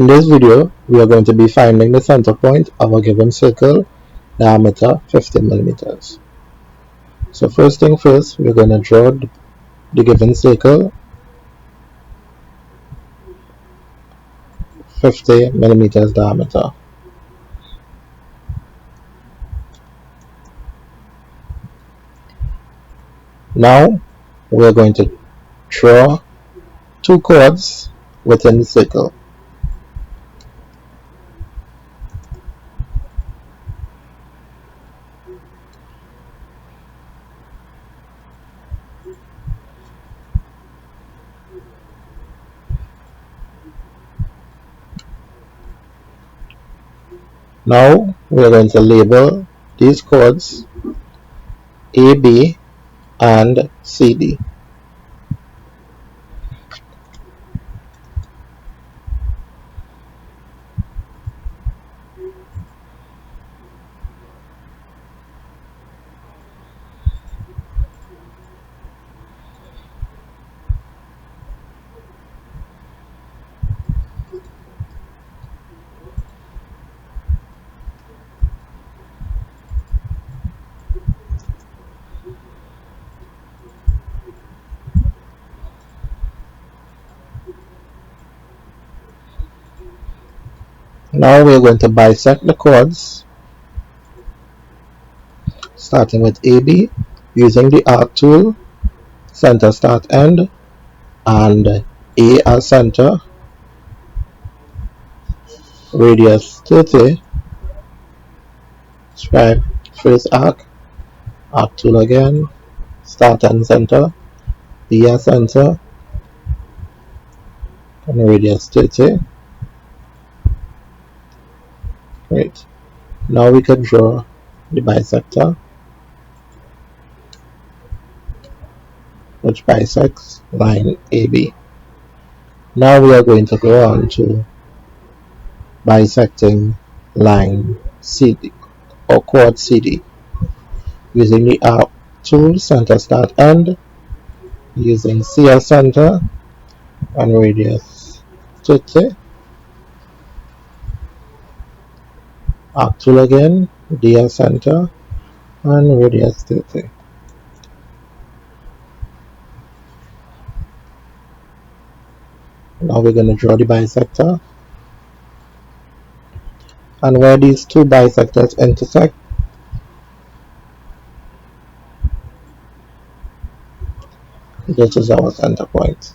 In this video, we are going to be finding the center point of a given circle, diameter 50 millimeters. So first thing first, we're going to draw the given circle, 50 millimeters diameter. Now, we're going to draw two chords within the circle. Now, we're going to label these chords AB and CD. Now we're going to bisect the chords, starting with AB, using the arc tool, center start end, and A as center, radius 30, scribe first arc tool again, start and center, B as center, and radius 30. Great. Now we can draw the bisector, which bisects line AB. Now we are going to go on to bisecting line CD or chord CD, using the arc tool, center start end, using C as center and radius 30, arc tool again, D as center and radius 30. Now we're going to draw the bisector, and where these two bisectors intersect, this is our center point.